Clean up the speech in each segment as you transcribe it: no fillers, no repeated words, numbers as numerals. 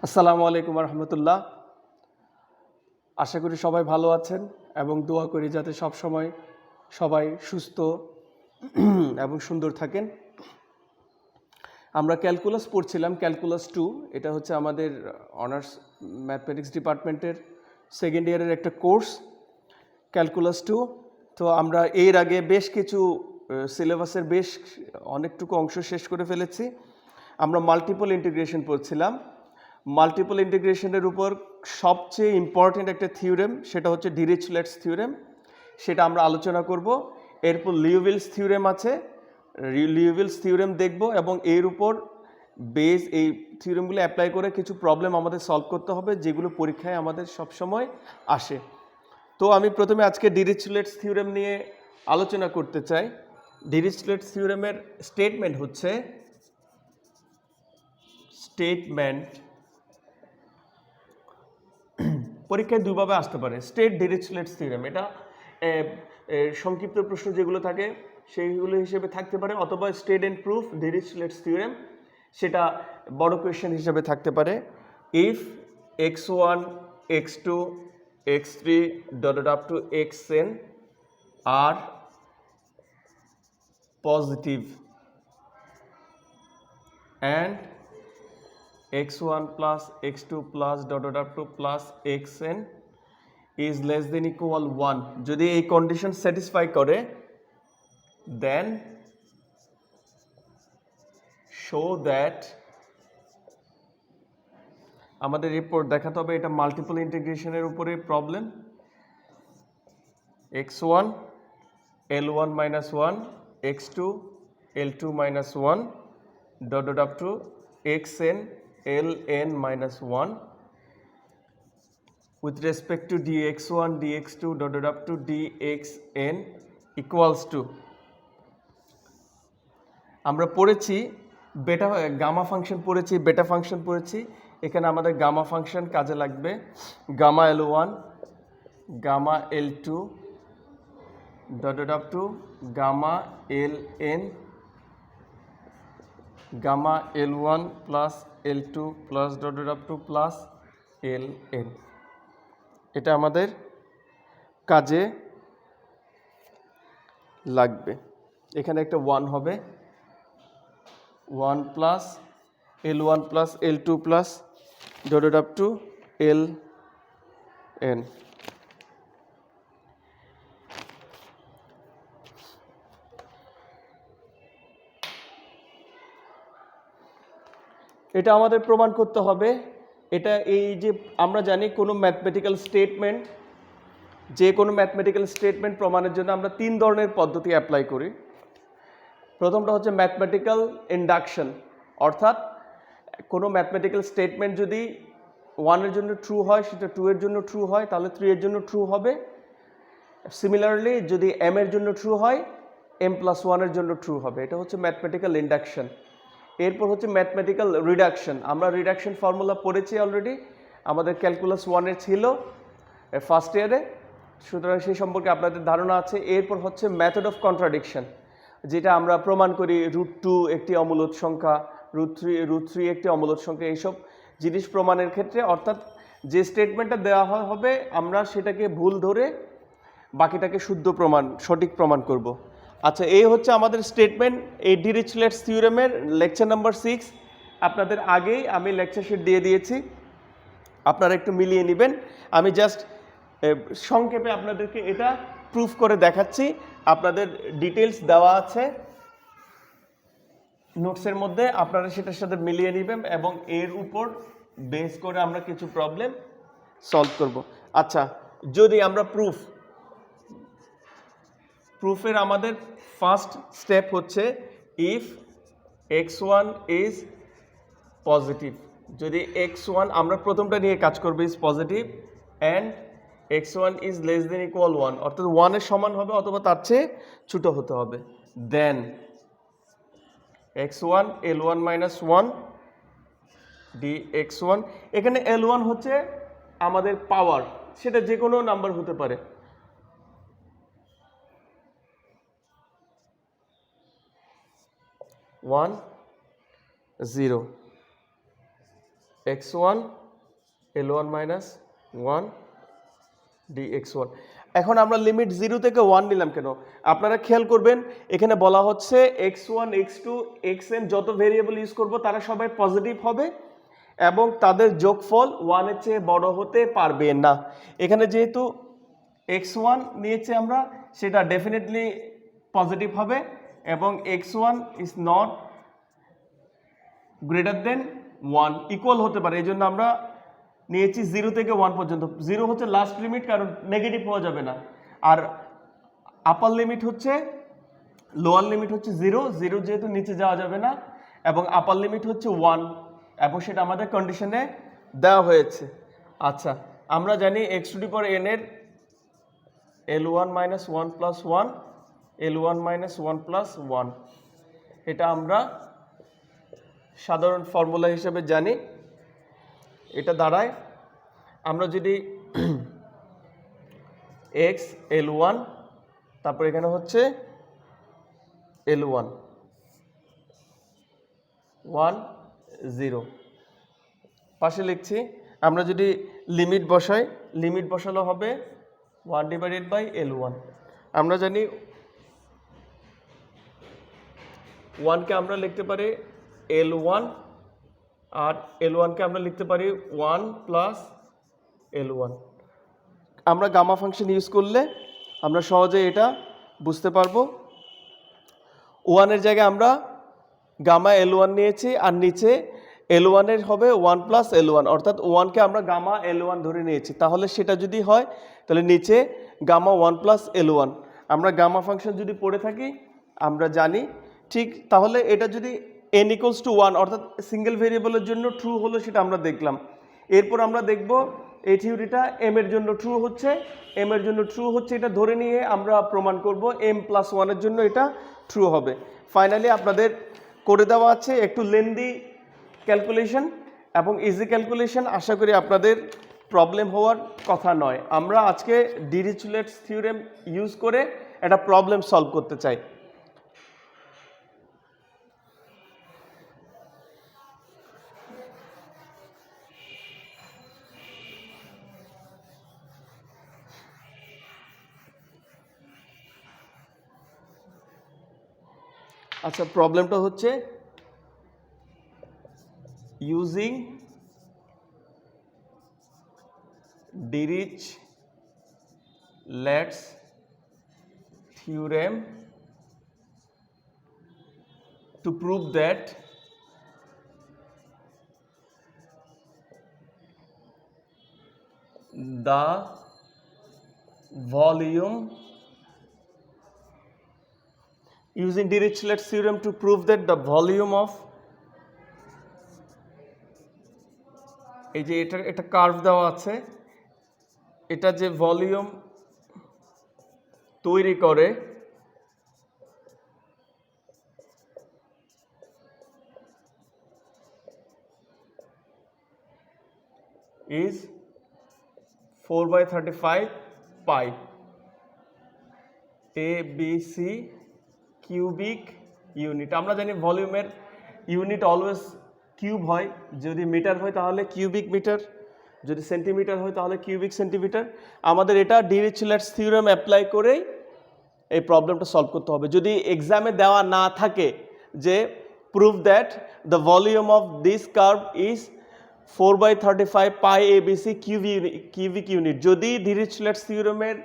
আসসালামু আলাইকুম রহমতুল্লাহ। আশা করি সবাই ভালো আছেন এবং দোয়া করি যাতে সবসময় সবাই সুস্থ এবং সুন্দর থাকেন। আমরা ক্যালকুলাস পড়ছিলাম, ক্যালকুলাস 2। এটা হচ্ছে আমাদের অনার্স ম্যাথমেটিক্স ডিপার্টমেন্টের সেকেন্ড ইয়ারের একটা কোর্স, ক্যালকুলাস 2। তো আমরা এর আগে বেশ কিছু সিলেবাসের অনেকটুকু অংশ শেষ করে ফেলেছি। আমরা মাল্টিপল ইন্টিগ্রেশন পড়ছিলাম। মাল্টিপল ইন্টিগ্রেশনের উপর সবচেয়ে ইম্পর্টেন্ট একটা থিওরেম, সেটা হচ্ছে ডিরিচলেটস থিওরেম, সেটা আমরা আলোচনা করব। এরপর লিউভিলস থিওরেম আছে, লিউভিলস থিওরেম দেখব এবং এর উপর এই থিওরেমগুলো অ্যাপ্লাই করে কিছু প্রবলেম আমাদের সলভ করতে হবে, যেগুলো পরীক্ষায় আমাদের সবসময় আসে। তো আমি প্রথমে আজকে ডিরিচলেটস থিওরেম নিয়ে আলোচনা করতে চাই। ডিরিচলেটস থিওরেমের স্টেটমেন্ট হচ্ছে পরীক্ষায় দুইভাবে আসতে পারে। স্টেট ডিরিচলেটস থিওরেম, এটা সংক্ষিপ্ত প্রশ্ন যেগুলো থাকে সেইগুলো হিসেবে থাকতে পারে, অথবা state and proof Dirichlet's theorem, সেটা বড় কোয়েশ্চেন হিসেবে থাকতে পারে। If x1 x2 x3 dot up to xn আর positive and x1 plus x2 plus dot up to plus xn is less than equal 1, যদি এই কন্ডিশন স্যাটিসফাই করে, then show that, আমাদের রিপোর্ট দেখাতে হবে এটা মাল্টিপল ইন্টিগ্রেশনের উপরে problem. x1 l1 minus 1 x2 l2 minus 1 dot up to xn ln minus 1 with respect to dx1 dx2 dot up to dxn equals to, আমরা পড়েছি gamma function পড়েছি, বেটা ফাংশন পড়েছি। এখানে আমাদের গামা ফাংশন কাজে লাগবে। Gamma l1 gamma l2 dot up to gamma ln gamma l1 plus l2 plus dot up to plus ln, এটা আমাদের কাজে লাগবে। এখানে একটা 1 হবে, 1 plus l1 plus l2 plus dot up to ln। এটা আমাদের প্রমাণ করতে হবে। এটা এই যে আমরা জানি কোনো ম্যাথমেটিক্যাল স্টেটমেন্ট, যে কোনো ম্যাথমেটিক্যাল স্টেটমেন্ট প্রমাণের জন্য আমরা 3 ধরনের পদ্ধতি অ্যাপ্লাই করি। প্রথমটা হচ্ছে ম্যাথমেটিক্যাল ইন্ডাকশন, অর্থাৎ কোনো ম্যাথমেটিক্যাল স্টেটমেন্ট যদি 1 এর জন্য ট্রু হয়, সেটা 2 এর জন্য ট্রু হয়, তাহলে 3 এর জন্য ট্রু হবে। সিমিলারলি যদি m এর জন্য ট্রু হয়, m+1 এর জন্য ট্রু হবে। এটা হচ্ছে ম্যাথমেটিক্যাল ইন্ডাকশন। এরপর হচ্ছে ম্যাথমেটিক্যাল রিডাকশন। আমরা রিডাকশন ফর্মুলা পড়েছি অলরেডি, আমাদের ক্যালকুলাস 1 এর ছিল ফার্স্ট ইয়ারে, সুতরাং সেই সম্পর্কে আপনাদের ধারণা আছে। এরপর হচ্ছে মেথড অফ কন্ট্রাডিকশন, যেটা আমরা প্রমাণ করি √2 একটি অমূলদ সংখ্যা, √3 একটি অমূলদ সংখ্যা, এইসব জিনিস প্রমাণের ক্ষেত্রে, অর্থাৎ যে স্টেটমেন্টটা দেওয়া হবে আমরা সেটাকে ভুল ধরে বাকিটাকে শুদ্ধ প্রমাণ, সঠিক প্রমাণ করব। আচ্ছা, এই হচ্ছে আমাদের স্টেটমেন্ট। এই ডিরিচলেটস থিওরেমের লেকচার নাম্বার 6 আপনাদের আগেই আমি লেকচার শিট দিয়ে দিয়েছি, আপনারা একটু মিলিয়ে নেবেন। আমি জাস্ট সংক্ষেপে আপনাদেরকে এটা প্রুফ করে দেখাচ্ছি। আপনাদের ডিটেলস দেওয়া আছে নোটসের মধ্যে, আপনারা সেটার সাথে মিলিয়ে নেবেন এবং এর উপর বেস করে আমরা কিছু প্রবলেম সলভ করব। আচ্ছা, যদি আমরা প্রুফের আমাদের ফার্স্ট স্টেপ হচ্ছে ইফ x1 ইজ পজিটিভ, যদি x1, আমরা প্রথমটা নিয়ে কাজ করব, is positive and x1 is less than equal 1, অর্থাৎ 1 এর সমান হবে অথবা তার চেয়ে ছোট হতে হবে, দেন x1 l1 minus 1 dx1, এখানে l1 হচ্ছে আমাদের পাওয়ার, সেটা যে কোনো নাম্বার হতে পারে। 1 0 x1 L1 মাইনাস 1 dx1। এখন আমরা লিমিট 0 থেকে 1 নিলাম কেন? আপনারা খেয়াল করবেন এখানে বলা হচ্ছে x1 x2 xn যত ভেরিয়েবল ইউজ করব তারা সবাই পজিটিভ হবে এবং তাদের যোগফল 1 এর চেয়ে বড় হতে পারবে না। এখানে যেহেতু x1 নিয়েছে আমরা, সেটা ডেফিনেটলি পজিটিভ হবে এবং x1 is not greater than 1, equal হতে পারে। এই জন্য আমরা নিয়েছি 0 থেকে 1 পর্যন্ত। 0 হচ্ছে লাস্ট লিমিট, কারণ নেগেটিভ হওয়া যাবে না। আর আপার লিমিট হচ্ছে, লোয়ার লিমিট হচ্ছে 0, 0 যেহেতু নিচে যাওয়া যাবে না, এবং আপার লিমিট হচ্ছে 1, এবং সেটা আমাদের কন্ডিশনে দেওয়া হয়েছে। আচ্ছা, আমরা জানি x to the power n এর L1 minus 1 plus 1, L1 minus 1 plus 1, এটা আমরা সাধারণ ফর্মুলা হিসেবে জানি। এটা দাঁড়ায় আমরা যদি x L1, তারপর এখানে হচ্ছে L1 1 0 পাশে লিখছি। আমরা যদি লিমিট বসাই, লিমিট বসানো হবে 1 ডিভাইডেড বাই L1। আমরা জানি 1 কে আমরা লিখতে পারি L1, আর L1 কে আমরা লিখতে পারি 1 প্লাস L1। আমরা গামা ফাংশন ইউজ করলে আমরা সহজে এটা বুঝতে পারবো। 1 এর জায়গায় আমরা গামা L1 নিয়েছি, আর নিচে L1 এর হবে 1 প্লাস L1, অর্থাৎ 1 কে আমরা গামা L1 ধরে নিয়েছি। তাহলে সেটা যদি হয় তাহলে নিচে গামা 1 প্লাস L1। আমরা গামা ফাংশন যদি পড়ে থাকি আমরা জানি ঠিক, তাহলে এটা যদি n ইকুয়ালস টু 1 অর্থাৎ সিঙ্গেল ভেরিয়েবলের জন্য ট্রু হলো, সেটা আমরা দেখলাম। এরপর আমরা দেখব এই থিওরিটা m এর জন্য ট্রু হচ্ছে, m এর জন্য ট্রু হচ্ছে এটা ধরে নিয়ে আমরা প্রমাণ করব m প্লাস 1 এর জন্য এটা ট্রু হবে। ফাইনালি আপনাদের করে দেওয়া আছে একটু লেন্দি ক্যালকুলেশন এবং ইজি ক্যালকুলেশন। আশা করি আপনাদের প্রবলেম হওয়ার কথা নয়। আমরা আজকে ডিরিচলেটস থিওরেম ইউজ করে একটা প্রবলেম সলভ করতে চাই। আচ্ছা, প্রবলেমটা হচ্ছে using Dirichlet's theorem to prove that the volume, using Dirichlet's theorem to prove that the volume of, এই যে এটা কার্ভ দেওয়া আছে, এটা যে ভলিউম তৈরি করে is 4/35 pi ABC cubic unit. আমরা জানি ভলিউমের ইউনিট অলওয়েজ কিউব হয়, যদি মিটার হয় তাহলে কিউবিক মিটার, যদি সেন্টিমিটার হয় তাহলে কিউবিক সেন্টিমিটার। আমাদের এটা ডিরিচলেটস থিওরেম অ্যাপ্লাই করেই এই প্রবলেমটা সলভ করতে হবে। যদি এক্সামে দেওয়া না থাকে যে prove that the volume of this curve is 4/35 pi ABC cubic unit, যদি ডিরিচলেটস থিওরেমের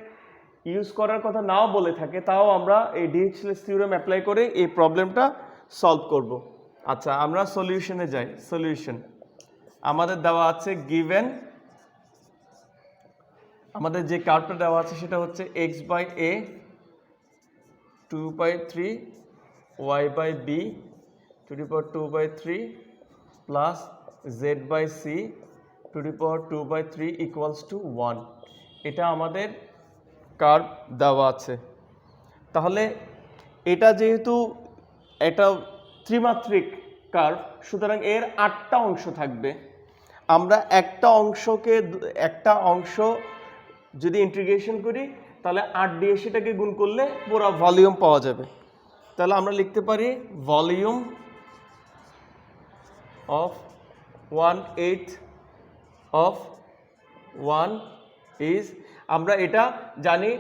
ইউজ করার কথা নাও বলে থাকে, তাও আমরা এই ডিরিচলেটস থিওরেম অ্যাপ্লাই করে এই প্রবলেমটা সলভ করব। আচ্ছা, আমরা সলিউশনে যাই। সলিউশন আমাদের দেওয়া আছে গিভেন, আমাদের যে কার্ভটা দেওয়া আছে সেটা হচ্ছে x/a 2/3 y/b to the power 2/3 plus z/c to the power 2/3 equals to 1। এটা আমাদের কার্ভ দেওয়া আছে। তাহলে এটা যেহেতু এটা ত্রিমাত্রিক কার্ভ, সুতরাং এর 8টা অংশ থাকবে। আমরা একটা অংশ যদি ইন্টিগ্রেশন করি তাহলে 8 দিয়ে সেটাকে গুণ করলে পুরো ভলিউম পাওয়া যাবে। তাহলে আমরা লিখতে পারি ভলিউম অফ 1/8 অফ 1 ইজ, আমরা এটা জানি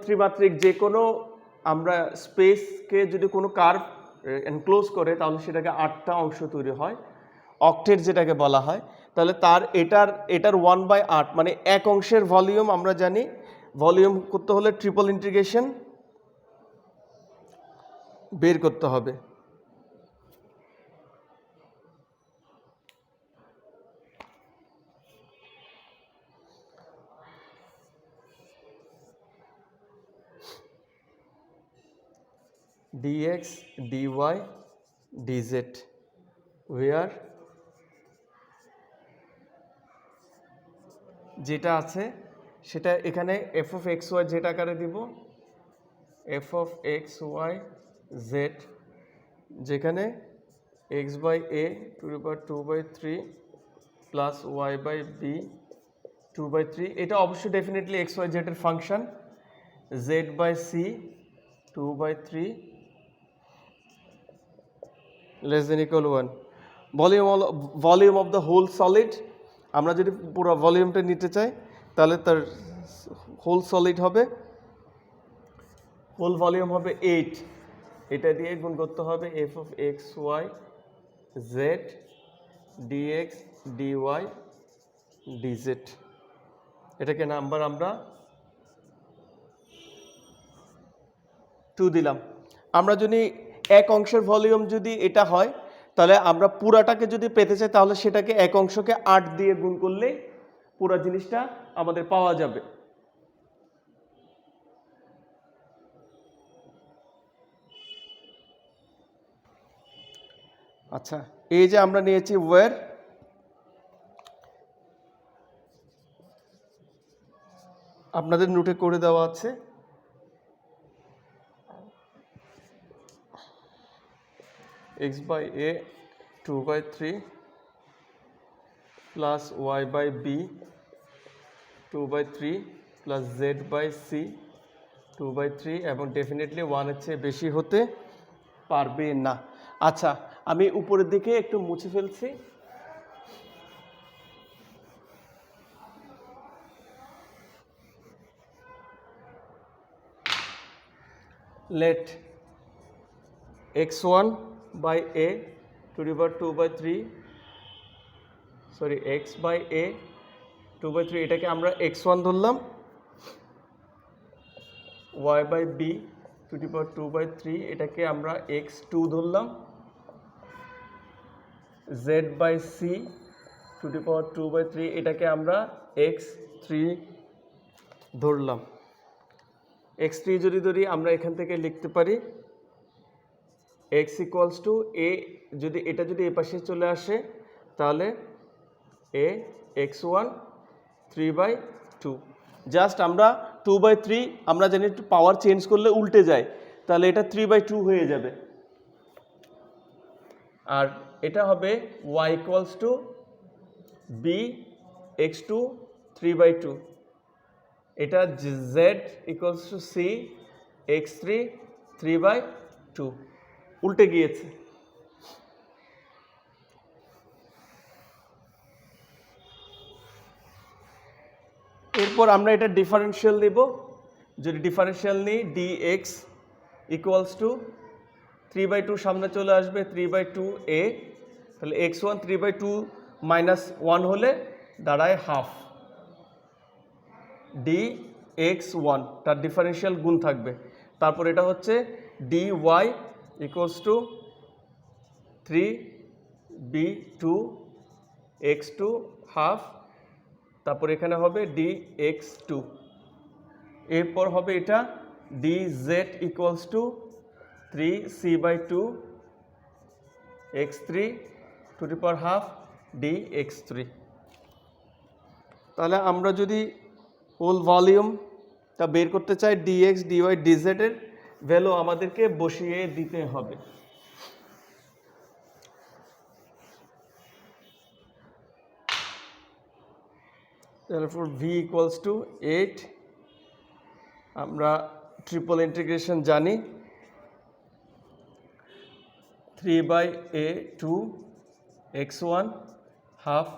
ত্রিমাত্রিক যে কোনো আমরা স্পেসকে যদি কোনো কার্ভ এনক্লোজ করে তাহলে সেটাকে 8টা অংশ তৈরি হয়, অক্টেট যেটাকে বলা হয়। তাহলে এটার 1/8 মানে এক অংশের ভলিউম আমরা জানি, ভলিউম করতে হলে ট্রিপল ইন্টিগ্রেশন বের করতে হবে। dx dy dz where যেটা আছে সেটা এখানে f of x y z আকারে দিব, f of x y z, যেখানে x by a to the power 2/3 plus y by b 2/3, এটা অবশ্যই ডেফিনেটলি x y z এর ফাংশন, z by c 2/3 less than equal 1, volume of the whole solid, আমরা যদি পুরো ভলিউমটা নিতে চাই তাহলে তার হোল সলিড হবে, হোল ভলিউম হবে 8, এটা দিয়ে গুণ করতে হবে f of x y z dx dy dz, এটাকে নাম্বার আমরা 2 দিলাম। আমরা যদি এক অংশের ভলিউম যদি এটা হয় তাহলে আমরা পুরাটাকে যদি পেতে চাই তাহলে সেটাকে এক অংশকে 8 দিয়ে গুণ করলে পুরো জিনিসটা আমাদের পাওয়া যাবে। আচ্ছা, এই যে আমরা নিয়েছি ওয়্যার, আপনাদের নোটে করে দেওয়া আছে, x by a 2/3 plus y by b 2/3 plus z by c 2/3 এবং ডেফিনেটলি 1 এর চেয়ে বেশি হতে পারবে না। আচ্ছা, আমি উপরের দিকে একটু মুছে ফেলছি। let x1 by a to the power 2/3, sorry x by a 2/3, এটাকে আমরা x1 ধরলাম, y by b to the power 2/3, এটাকে আমরা x2 ধরলাম, z by c to the power 2/3, এটাকে আমরা x3 ধরলাম। x3 যদি ধরি আমরা এখান থেকে লিখতে পারি x ইকুয়ালস টু a, যদি এটা যদি এ পাশে চলে আসে তাহলে a x1 3/2, জাস্ট আমরা 2/3 আমরা জানি একটু পাওয়ার চেঞ্জ করলে উল্টে যায়, তাহলে এটা 3/2 হয়ে যাবে। আর এটা হবে y equals to b x2 3/2, এটা z equals to c x3 3/2, উল্টে গিয়েছে। এরপর আমরা এটা ডিফারেন্সিয়াল নিব, যদি ডিফারেন্সিয়াল নিই dx ইকুয়ালস টু 3/2 সামনে চলে আসবে 3/2a, তাহলে x1 3/2 মাইনাস 1 হলে দাঁড়ায় হাফ, dx1 তার ডিফারেন্সিয়াল গুণ থাকবে, তারপর এটা হচ্ছে dy equals to 3b2 x2 half, তারপর এখানে হবে dx2, এরপর হবে এটা dz equals to 3c/2 x3 to the power half dx3। তাহলে আমরা যদি হোল ভলিউমটা বের করতে চাই dx dy dz এর ভ্যালু আমাদেরকে বসিয়ে দিতে হবে। তারপর v ইকুয়ালস টু 8, আমরা ট্রিপল ইন্টিগ্রেশন জানি, 3/a2 x1 হাফ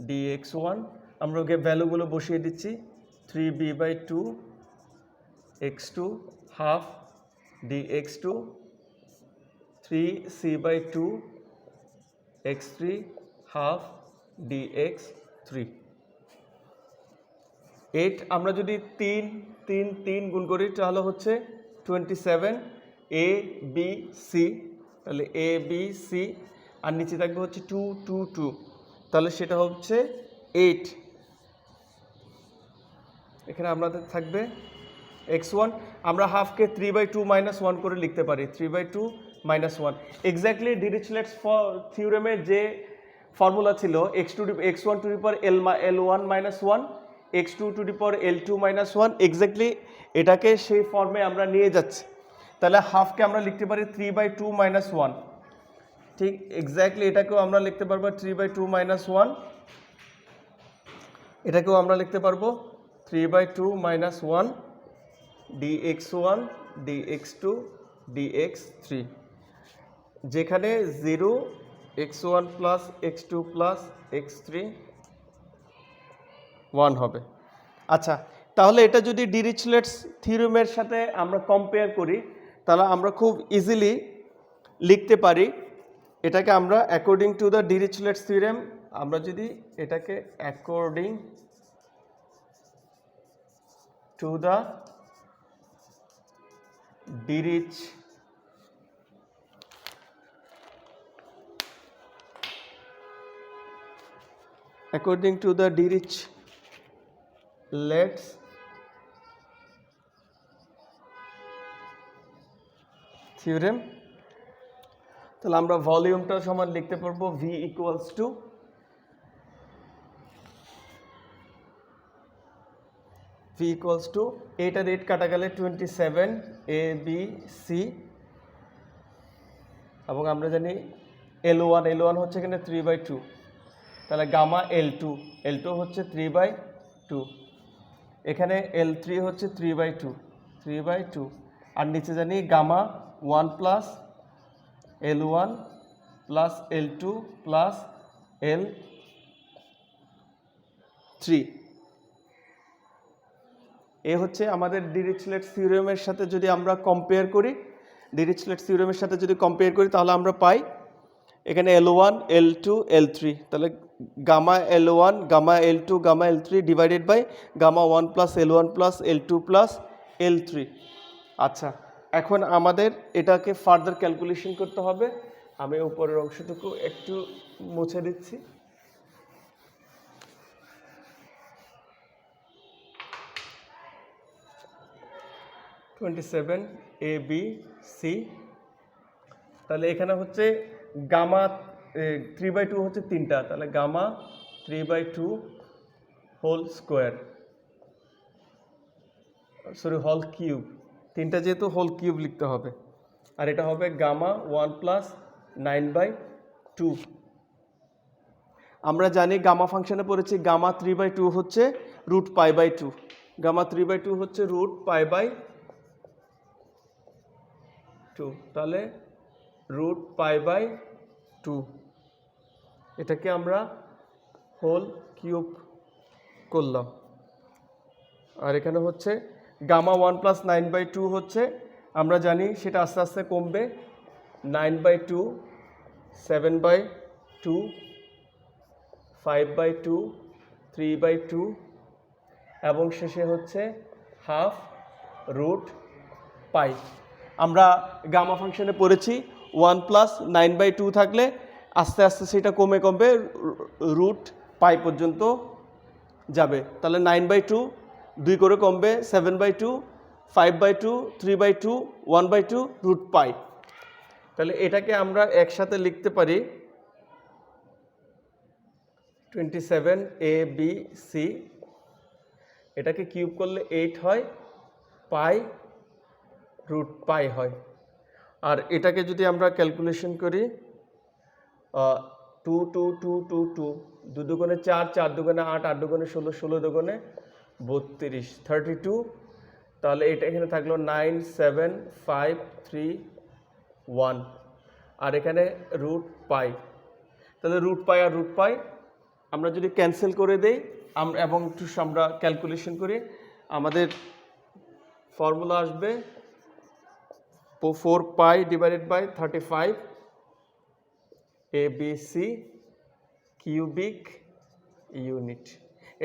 dx1, আমরা ওকে ভ্যালুগুলো বসিয়ে দিচ্ছি 3b/2 x2 half dx2, 3c/2 x3 half dx3। 8 আমরা যদি 3 গুণ করি তাহলে হচ্ছে 27 a b c, তাহলে a b c, আর নিচে থাকবে হচ্ছে 2 2 2, তাহলে সেটা হচ্ছে 8। এখানে আমাদের থাকবে x1, আমরা হাফকে 3/2 - 1 করে লিখতে পারি, 3/2 - 1। এক্স্যাক্টলি ডিরিচলেটস থিওরেমের যে ফর্মুলা ছিল x1 to the power l1 - 1, x2 to the power l2 - 1, exactly এটাকে সেই ফর্মে আমরা নিয়ে যাচ্ছি। তাহলে হাফকে আমরা লিখতে পারি 3/2 - 1, ঠিক এক্স্যাক্টলি এটাকেও আমরা লিখতে পারবো 3/2 - 1, এটাকেও আমরা লিখতে পারবো 3/2 - 1 dx1 dx2 dx3, যেখানে 0 x1 plus x2 plus x3 1 হবে। আচ্ছা, তাহলে এটা যদি ডিরিচলেটস থিওরেমের সাথে আমরা কম্পেয়ার করি তাহলে আমরা খুব ইজিলি লিখতে পারি এটাকে আমরা অ্যাকর্ডিং টু দ্য ডিরিচলেটস থিওরেম, আমরা যদি এটাকে according to the Dirichlet's theorem, তাহলে আমরা ভলিউমটা সমান লিখতে পারবো v equals to 8 আর 8 কাটা গেলে 27 a b c, এবং আমরা জানি l1 হচ্ছে এখানে 3/2, তাহলে গামা l2 হচ্ছে 3/2, এখানে l3 হচ্ছে 3/2, আর নিচে জানি gamma 1 plus l1 plus l2 plus l3। এ হচ্ছে আমাদের ডিরিচলেটস থিওরেমের সাথে যদি আমরা কম্পেয়ার করি, তাহলে আমরা পাই এখানে l1 l2 l3, তাহলে gamma l1 gamma l2 gamma l3 divided by gamma 1 plus l1 plus l2 plus l3। আচ্ছা, এখন আমাদের এটাকে ফার্দার ক্যালকুলেশন করতে হবে। আমি উপরের অংশটুকু একটু মুছে দিচ্ছি। a b c, তাহলে এখানে হচ্ছে গামা 3/2 হচ্ছে 3টা, তাহলে gamma 3/2 whole square, whole cube, 3টা যেহেতু হোল কিউব লিখতে হবে, আর এটা হবে গামা 1 প্লাস 9/2। আমরা জানি গামা ফাংশনে পড়েছি গামা 3/2 হচ্ছে √π/2, গামা 3/2 হচ্ছে √π/2, তাহলে √π/2, এটাকে আমরা হোল কিউব করলাম। আর এখানে হচ্ছে গামা 1 প্লাস 9/2 হচ্ছে, আমরা জানি সেটা আস্তে আস্তে কমবে, 9/2, 7/2, 5/2, 3/2, এবং শেষে হচ্ছে হাফ √π। আমরা গামা ফাংশনে পড়েছি 1 প্লাস 9/2 থাকলে আস্তে আস্তে সেটা কমে √π পর্যন্ত যাবে, তাহলে 9/2 2 করে কমবে, 7/2, 5/2, 3/2, 1/2 √π। তাহলে এটাকে আমরা একসাথে লিখতে পারি 27 a b c, এটাকে কিউব করলে 8 হয়, পাই √π হয়। আর এটাকে যদি আমরা ক্যালকুলেশন করি 2 2 2 2 2, 2 দুগুণে 4, 4 দুগুণে 8, 8 দুগুণে 16, 16 দুগুণে 32, 32, তাহলে এটা এখানে থাকলো 9 7 5 3 1, আর এখানে √π। তাহলে রুট পাই আর রুট পাই আমরা যদি ক্যান্সেল করে দেই এবং একটু আমরা ক্যালকুলেশন করি, আমাদের ফর্মুলা আসবে 4 pi divided by 35 ABC cubic unit.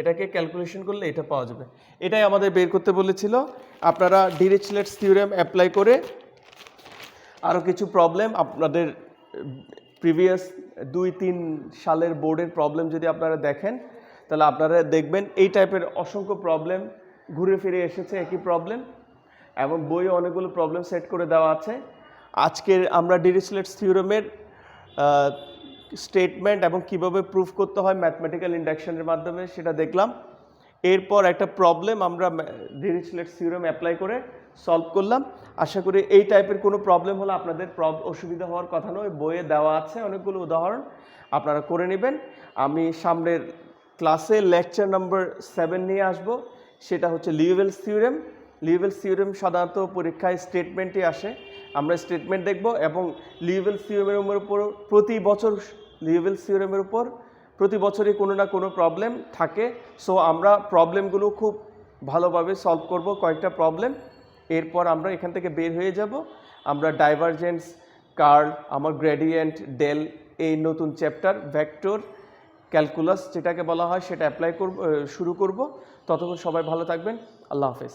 এটাকে ক্যালকুলেশন করলে এটা পাওয়া যাবে। এটাই আমাদের বের করতে বলেছিল। আপনারা ডিরিচলেটস থিওরেম অ্যাপ্লাই করে আরও কিছু প্রবলেম আপনাদের প্রিভিয়াস 2-3 সালের বোর্ডের প্রবলেম যদি আপনারা দেখেন, তাহলে আপনারা দেখবেন এই টাইপের অসংখ্য প্রবলেম ঘুরে ফিরে এসেছে একই প্রবলেম, এবং বইয়ে অনেকগুলো প্রবলেম সেট করে দেওয়া আছে। আজকের আমরা ডিরিচলেটস থিওরেমের স্টেটমেন্ট এবং কিভাবে প্রুফ করতে হয় ম্যাথমেটিক্যাল ইন্ডাকশনের মাধ্যমে সেটা দেখলাম। এরপর একটা প্রবলেম আমরা ডিরিচলেটস থিওরেম অ্যাপ্লাই করে সলভ করলাম। আশা করি এই টাইপের কোনো প্রবলেম হলে আপনাদের অসুবিধা হওয়ার কথা নয়, বইয়ে দেওয়া আছে অনেকগুলো উদাহরণ, আপনারা করে নেবেন। আমি সামনের ক্লাসে লেকচার নাম্বার 7 নিয়ে আসব, সেটা হচ্ছে লিউভেলস থিওরেম। লিউভেলস থিওরেম সাধারণত পরীক্ষায় স্টেটমেন্টই আসে, আমরা স্টেটমেন্ট দেখব এবং লিউভেলস থিওরেমের উপর প্রতি বছর লিউভেলস থিওরেমের উপর প্রতি বছরই কোনো না কোনো প্রবলেম থাকে। সো আমরা প্রবলেমগুলো খুব ভালোভাবে সলভ করব, কয়েকটা প্রবলেম। এরপর আমরা এখান থেকে বের হয়ে যাব, আমরা ডাইভারজেন্স, কার্ল, আমার গ্রেডিয়েন্ট, ডেল, এই নতুন চ্যাপ্টার ভেক্টর ক্যালকুলাস যেটাকে বলা হয় সেটা অ্যাপ্লাই করব, শুরু করব। ততক্ষণ সবাই ভালো থাকবেন। আল্লাহ হাফেজ।